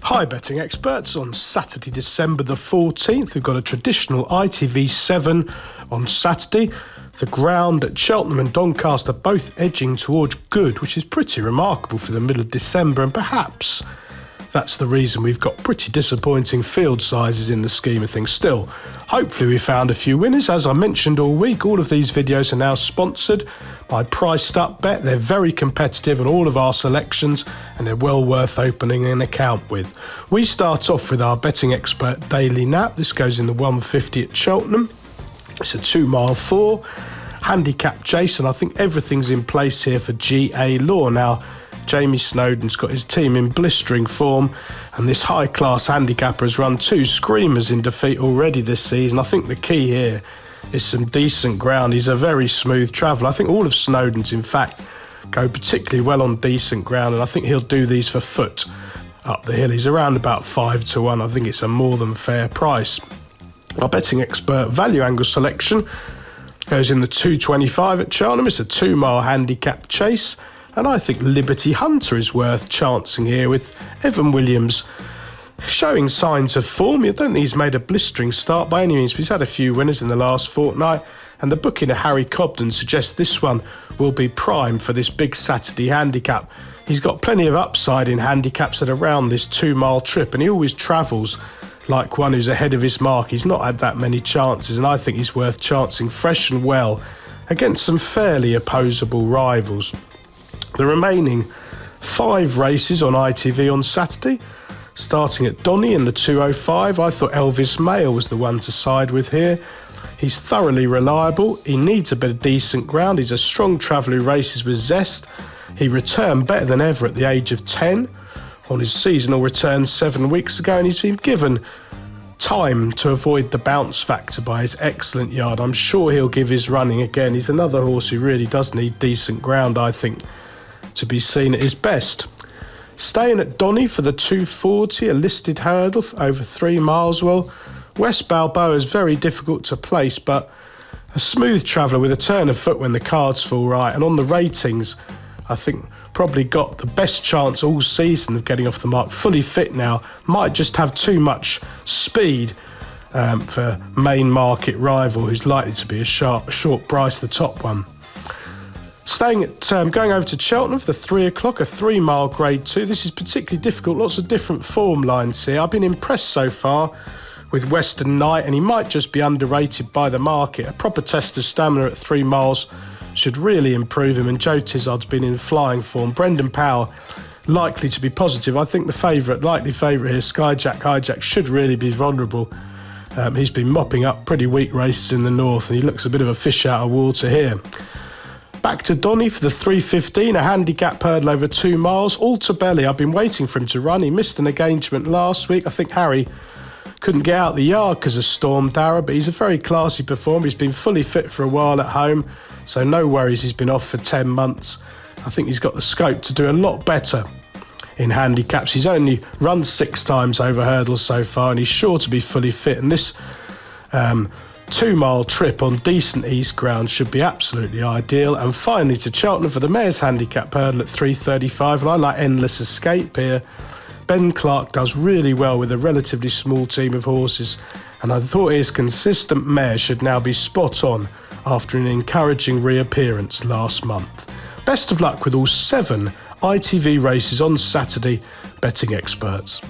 Hi betting experts, on Saturday December the 14th we've got a traditional ITV 7 on Saturday. The ground at Cheltenham and Doncaster both edging towards good, which is pretty remarkable for the middle of December, and perhaps that's the reason we've got pretty disappointing field sizes in the scheme of things. Still, hopefully we found a few winners. As I mentioned all week, all of these videos are now sponsored by Priced Up Bet. They're very competitive on all of our selections and they're well worth opening an account with. We start off with our betting expert daily nap. This goes in the 150 at Cheltenham. It's a 2 mile 4 handicap chase, and I think everything's in place here for GA Law. Now, Jamie Snowden's got his team in blistering form, and this high-class handicapper has run 2 screamers in defeat already this season. I think the key here is some decent ground. He's a very smooth traveller. I think all of Snowden's, in fact, go particularly well on decent ground, and I think he'll do these for foot up the hill. He's around about 5-1. I think it's a more than fair price. Our betting expert value angle selection goes in the 225 at Cheltenham. It's a 2 mile handicap chase, and I think Liberty Hunter is worth chancing here, with Evan Williams showing signs of form. I don't think he's made a blistering start by any means, but he's had a few winners in the last fortnight, and the booking of Harry Cobden suggests this one will be prime for this big Saturday handicap. He's got plenty of upside in handicaps at around this 2 mile trip, and he always travels like one who's ahead of his mark. He's not had that many chances, and I think he's worth chancing fresh and well against some fairly opposable rivals. The remaining 5 races on ITV on Saturday, starting at Donny in the 205. I thought Elvis Mayer was the one to side with here. He's thoroughly reliable. He needs a bit of decent ground. He's a strong traveller who races with zest. He returned better than ever at the age of 10 on his seasonal return 7 weeks ago, and he's been given time to avoid the bounce factor by his excellent yard. I'm sure he'll give his running again. He's another horse who really does need decent ground, I think, to be seen at his best. Staying at Donny for the 240, a listed hurdle for over 3 miles. Well, West Balboa is very difficult to place, but a smooth traveller with a turn of foot when the cards fall right, and on the ratings, I think probably got the best chance all season of getting off the mark. Fully fit now, might just have too much speed for main market rival, who's likely to be a short price, the top one. Staying at, going over to Cheltenham for the 3 o'clock, a 3 mile grade 2. This is particularly difficult, lots of different form lines here. I've been impressed so far with Western Knight, and he might just be underrated by the market. A proper test of stamina at 3 miles should really improve him, and Joe Tizard's been in flying form. Brendan Powell likely to be positive. I think the likely favourite here, Skyjack Hijack, should really be vulnerable. He's been mopping up pretty weak races in the north, and he looks a bit of a fish out of water here. Back to Donny for the 315, a handicap hurdle over 2 miles. All to belly. I've been waiting for him to run. He missed an engagement last week. I think Harry couldn't get out the yard because of Storm Darragh, but he's a very classy performer. He's been fully fit for a while at home, so no worries. He's been off for 10 months. I think he's got the scope to do a lot better in handicaps. He's only run 6 times over hurdles so far, and he's sure to be fully fit. And this 2 mile trip on decent east ground should be absolutely ideal. And finally to Cheltenham for the Mayor's handicap hurdle at 335, and I like Endless Escape here. Ben Clark does really well with a relatively small team of horses, and I thought his consistent mare should now be spot on after an encouraging reappearance last month. Best of luck with all 7 ITV races on Saturday, betting experts.